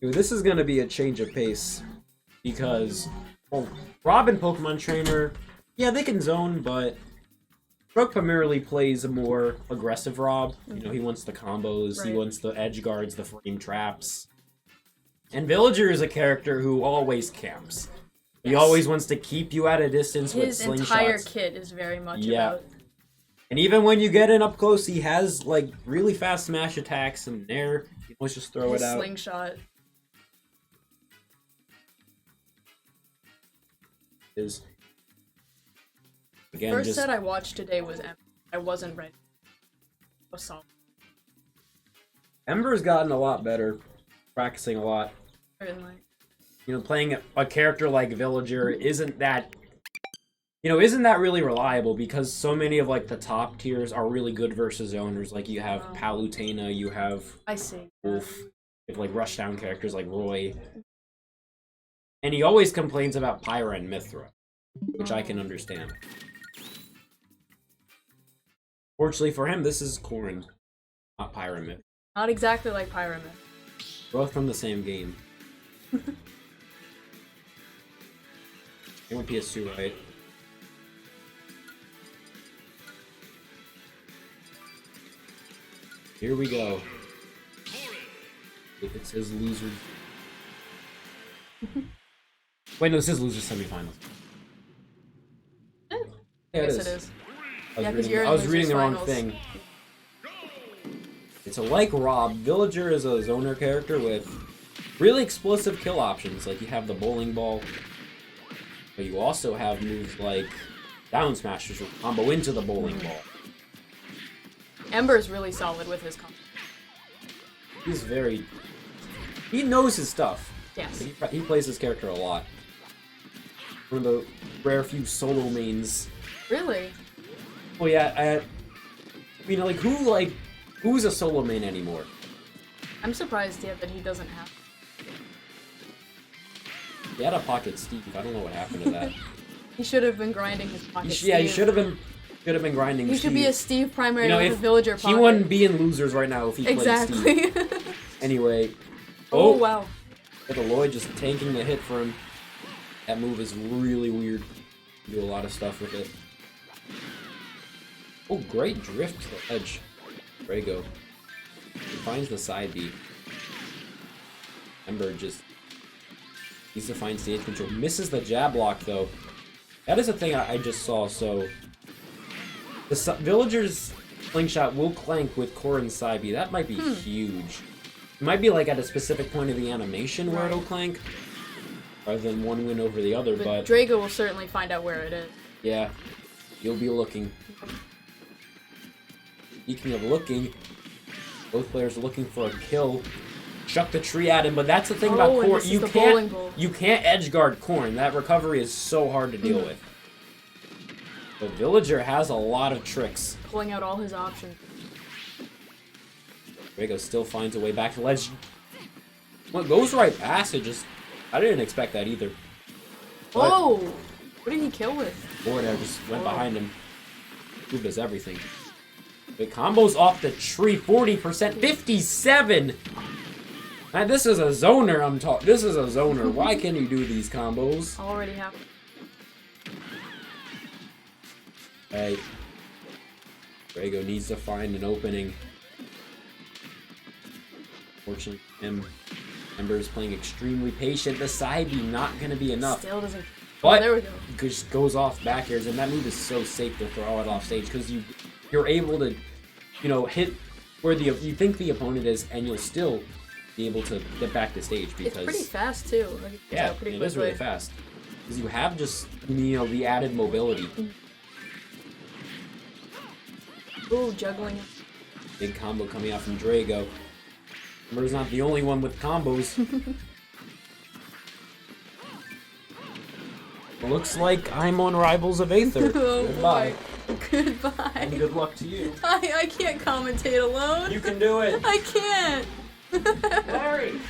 Dude, this is gonna be a change of pace because, well, Rob and Pokemon Trainer, yeah, they can zone, but Rogue primarily plays a more aggressive Rob. You know, he wants the combos, he wants the edge guards, the frame traps. And Villager is a character who always camps. He always wants to keep you at a distance with slingshots. His entire kit is very much about... And even when you get in up close, he has, like, really fast smash attacks, and there, he always just throw it out. Slingshot. Is again, First set I watched today was Emb3r. I wasn't ready. Emb3r's gotten a lot better, practicing a lot. Certainly. You know, playing a character like Villager isn't that really reliable because so many of like the top tiers are really good versus zoners. Like you have Palutena, you have Wolf, you have like rushdown characters like Roy. And he always complains about Pyra and Emb3r, which I can understand. Fortunately for him, this is Corrin, not Pyra and Emb3r. Not exactly like Pyra and Emb3r. Both from the same game. It would PS2, right? Here we go. If it says loser. Wait, no, this is loser semifinals. Yeah, it is. I was reading the wrong thing. It's like Rob, Villager is a zoner character with really explosive kill options. Like you have the bowling ball, but you also have moves like down smash, which will combo into the bowling ball. Emb3r is really solid with his combo. He knows his stuff. Yes. He plays this character a lot. One of the rare few solo mains. Really? Well, yeah, I mean, who's a solo main anymore? I'm surprised yet that he doesn't have. He had a Pocket Steve. I don't know what happened to that. He should have been grinding his Pocket Steve. Yeah, he should have been grinding. He should be a Steve primary with a Villager Pocket. He wouldn't be in losers right now if he played Steve. Anyway. Oh wow. With Aloy just tanking the hit for him. That move is really weird. You do a lot of stuff with it. Oh, great drift to the edge. Drago. He finds the side B. Emb3r just needs to find stage control. Misses the jab block though. That is a thing I just saw. So the Villager's slingshot will clank with Corrin's side B. That might be huge. It might be like at a specific point of the animation where it'll clank, rather than one win over the other. But Drago will certainly find out where it is. Yeah, you'll be looking. Speaking of looking, both players are looking for a kill. Chuck the tree at him, but that's the thing about Corrin. You can't edge guard Corrin. That recovery is so hard to deal with. The Villager has a lot of tricks. Pulling out all his options. Drago still finds a way back to ledge. Well, it goes right past it. I didn't expect that either. Whoa! What did he kill with? Forward air just went behind him. Who does everything? The combos off the tree, 40%, 57. Man, this is a zoner. This is a zoner. Why can you do these combos? Already happened. Hey, Drago needs to find an opening. Fortunately, Emb3r is playing extremely patient. The side B not going to be enough. Still doesn't. But there we go. Just goes off back airs, and that move is so safe to throw it off stage because you're able to, hit where you think the opponent is, and you'll still be able to get back to stage because it's pretty fast too. Yeah, it is really fast because you have just the added mobility. Ooh, juggling. Big combo coming out from Drago. Emb3r's not the only one with combos. Looks like I'm on Rivals of Emb3r. Oh, Goodbye. Goodbye. And good luck to you. I can't commentate alone. You can do it. I can't. Larry,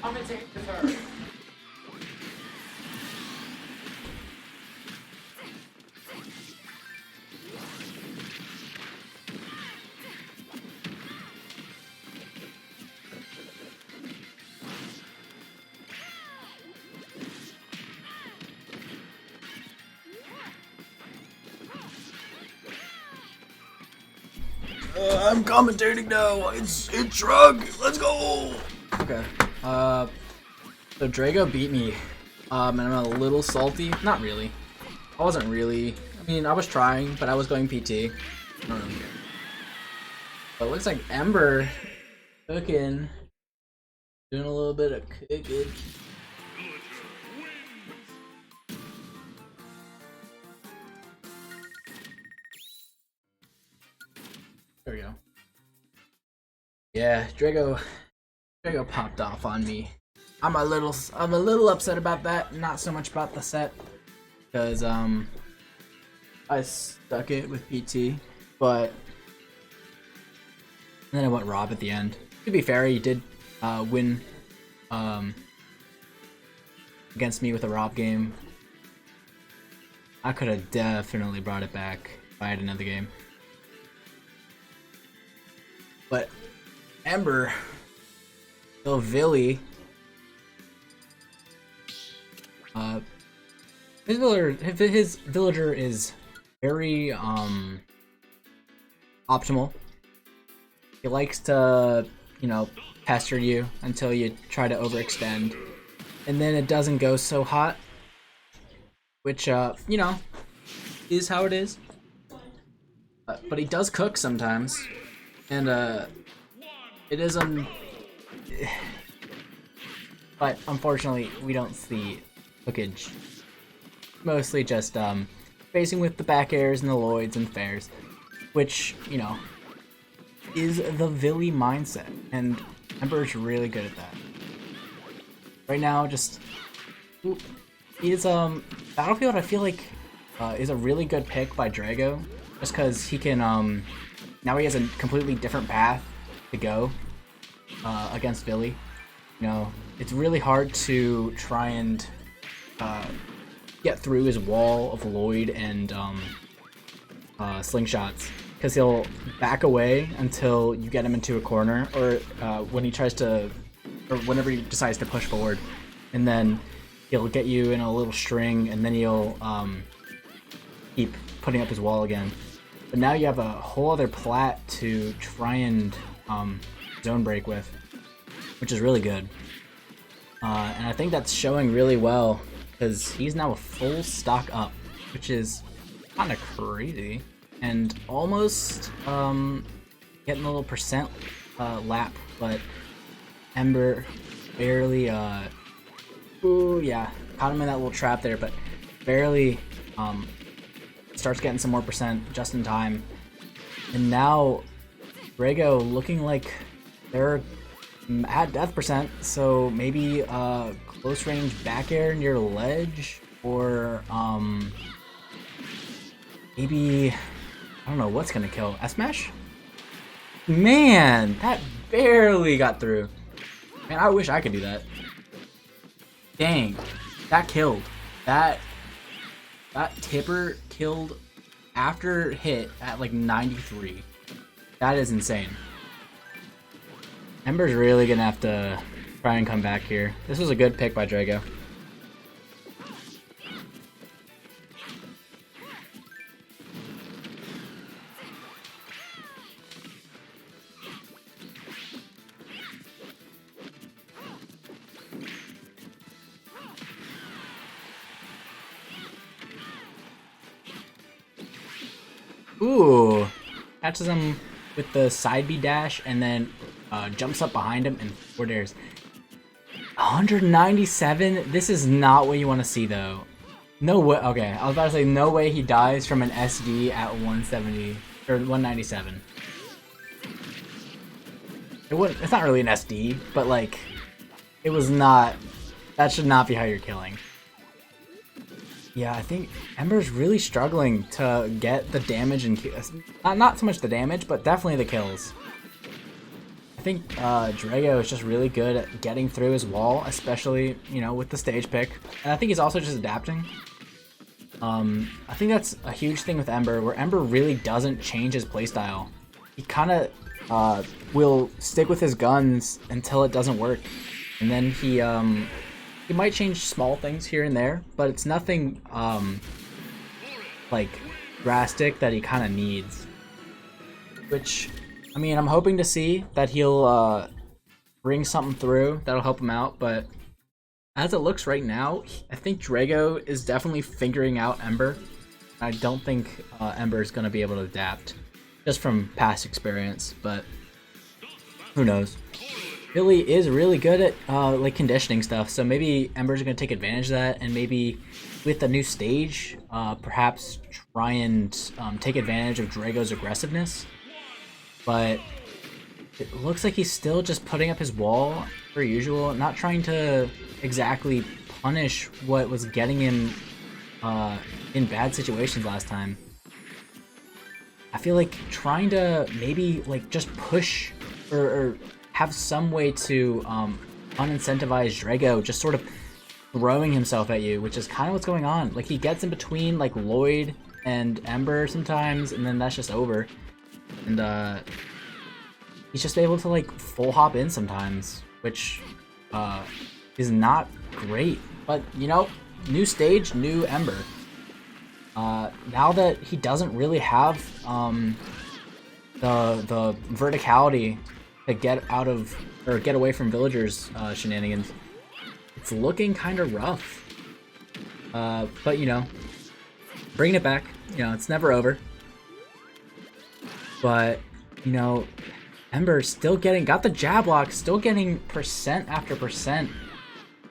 commentate with her. I'm commentating now. It's Shrug. Let's go. Okay. So Drago beat me. And I'm a little salty. Not really. I wasn't really. I mean, I was trying, but I was going PT. I don't really care. But it looks like Emb3r cooking. Doing a little bit of cooking. There we go. Yeah, Drago popped off on me. I'm a little upset about that. Not so much about the set, because I stuck it with PT, but and then I went Rob at the end. To be fair, he did win against me with a Rob game. I could have definitely brought it back if I had another game. But Emb3r, so Villy, his villager is very optimal. He likes to, you know, pester you until you try to overextend, and then it doesn't go so hot, which you know, is how it is. But he does cook sometimes, and it is but unfortunately we don't see cookage. Mostly just facing with the back airs and the Lloyds and fairs, which, you know, is the Villy mindset, and Emb3r's really good at that. Right now, just he's Battlefield, I feel like is a really good pick by Drago, just because he can now he has a completely different path to go against Villy. You know, it's really hard to try and get through his wall of Lloyd and slingshots, because he'll back away until you get him into a corner, or when he tries to, or whenever he decides to push forward, and then he'll get you in a little string, and then he'll keep putting up his wall again. But now you have a whole other plat to try and zone break with, which is really good. And I think that's showing really well, because he's now a full stock up, which is kind of crazy, and almost getting a little percent lap, but Emb3r barely ooh, yeah, caught him in that little trap there, but barely starts getting some more percent just in time. And now Drago looking like they're at death percent, so maybe close range back air near ledge, or maybe, I don't know what's gonna kill. S-Smash? Man, that barely got through. Man, I wish I could do that. Dang, that killed. That tipper killed after hit at like 93. That is insane. Emb3r's really gonna have to try and come back here. This was a good pick by Drago. Ooh, catches him with the side B dash, and then jumps up behind him and forward airs. 197? This is not what you want to see, though. No way. Okay, I was about to say no way he dies from an SD at 170 or 197. It's not really an SD, but like, it was not. That should not be how you're killing. Yeah, I think Emb3r's really struggling to get the damage and not so much the damage, but definitely the kills. I think Drago is just really good at getting through his wall, especially, you know, with the stage pick. And I think he's also just adapting. I think that's a huge thing with Emb3r, where Emb3r really doesn't change his playstyle. He kind of will stick with his guns until it doesn't work, and then he might change small things here and there, but it's nothing like drastic that he kind of needs, which I mean, I'm hoping to see that he'll bring something through that'll help him out, but as it looks right now, I think Drago is definitely figuring out Emb3r. I don't think Emb3r is going to be able to adapt, just from past experience, but who knows. Billy is really good at like conditioning stuff, so maybe Emb3r is going to take advantage of that, and maybe with the new stage, perhaps try and take advantage of Drago's aggressiveness. But it looks like he's still just putting up his wall per usual, not trying to exactly punish what was getting him in bad situations last time. I feel like trying to maybe like just push or have some way to unincentivize Drago just sort of throwing himself at you, which is kind of what's going on. Like he gets in between like Lloyd and Emb3r sometimes, and then that's just over. And he's just able to like full hop in sometimes, which is not great. But you know, new stage, new Emb3r. Now that he doesn't really have the verticality to get out of or get away from villagers' shenanigans, it's looking kind of rough. But you know, bringing it back, you know, it's never over. But you know, Emb3r still got the jab lock, still getting percent after percent.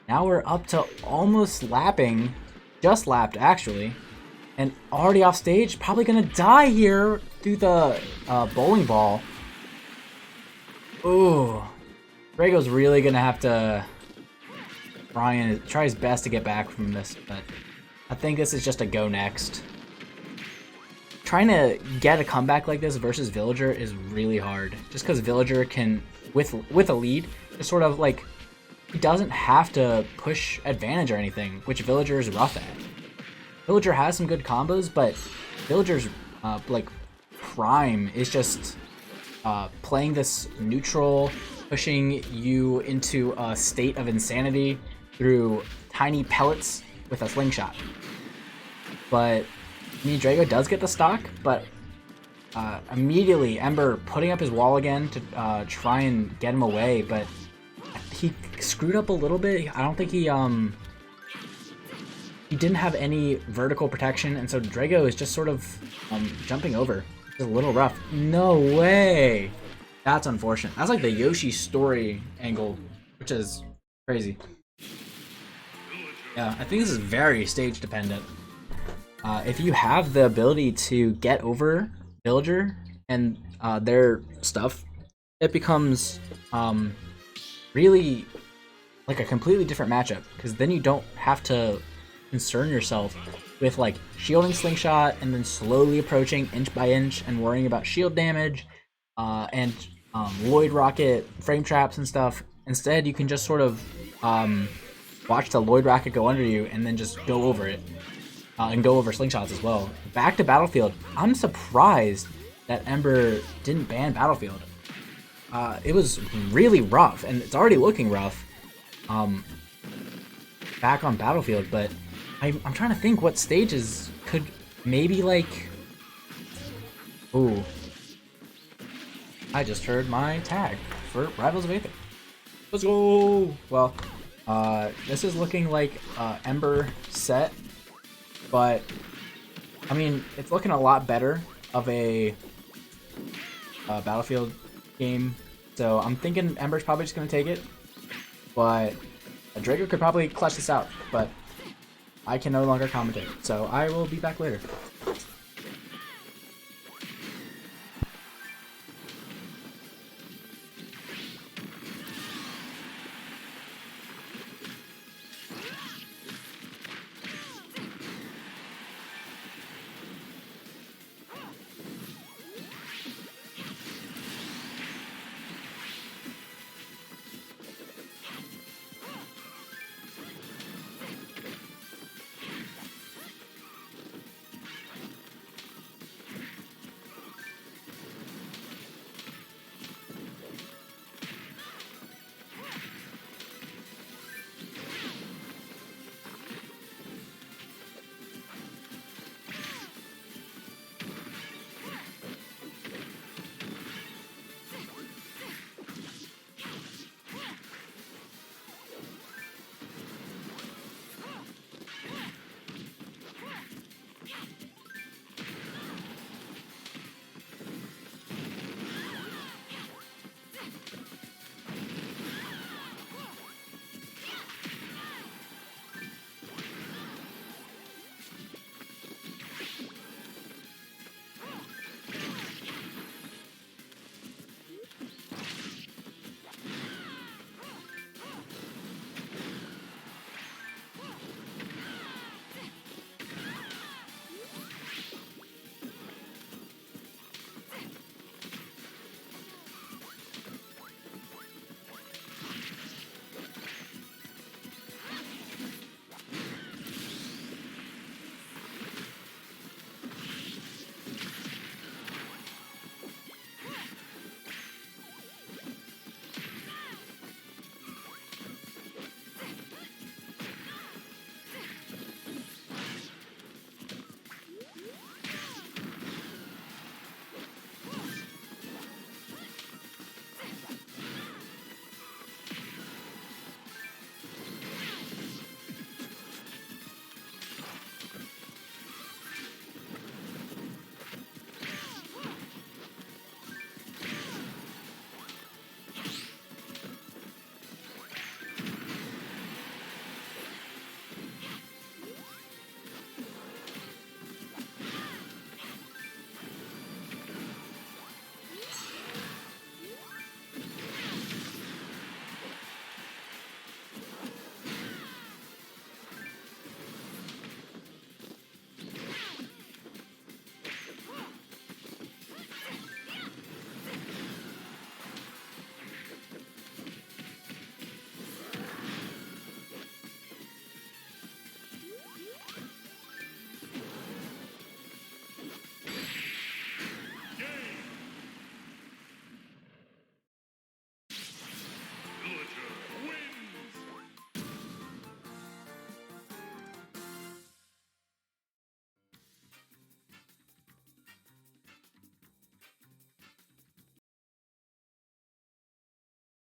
Now we're up to almost lapping, just lapped actually, and already off stage. Probably gonna die here through the bowling ball. Ooh, Drago's really gonna have to try his best to get back from this, but I think this is just a go next. Trying to get a comeback like this versus Villager is really hard, just because Villager can, with a lead, just sort of like, he doesn't have to push advantage or anything, which Villager is rough at. Villager has some good combos, but Villager's like prime is just playing this neutral, pushing you into a state of insanity through tiny pellets with a slingshot. But I mean, Drago does get the stock, but immediately Emb3r putting up his wall again to try and get him away, but he screwed up a little bit. I don't think he didn't have any vertical protection, and so Drago is just sort of jumping over. It's a little rough. No way! That's unfortunate. That's like the Yoshi story angle, which is crazy. Yeah, I think this is very stage dependent. If you have the ability to get over Villager and their stuff, it becomes really like a completely different matchup, because then you don't have to concern yourself with like shielding slingshot and then slowly approaching inch by inch and worrying about shield damage and Lloyd rocket frame traps and stuff. Instead, you can just sort of watch the Lloyd rocket go under you and then just go over it. And go over slingshots as well. Back to Battlefield. I'm surprised that Emb3r didn't ban Battlefield. It was really rough, and it's already looking rough back on Battlefield, but I'm trying to think what stages could maybe like... Ooh. I just heard my tag for Rivals of Aether. Let's go! Well, this is looking like Emb3r set. But, I mean, it's looking a lot better of a Battlefield game. So I'm thinking Emb3r's probably just going to take it. But Drago could probably clutch this out. But I can no longer commentate. So I will be back later.